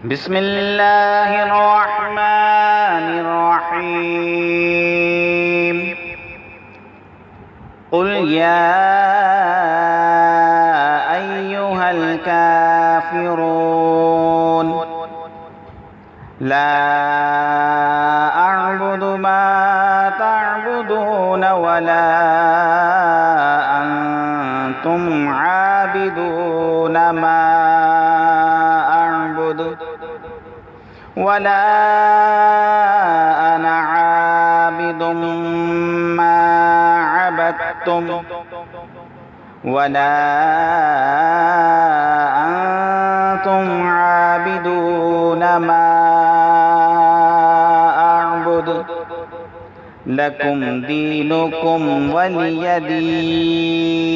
بسم الله الرحمن الرحيم قل يا أيها الكافرون لا أعبد ما تعبدون ولا أنتم عابدون ما أعبد ولا أنا عابد ما عبدتم ولا أنتم عابدون ما أعبد لكم دينكم ولي دين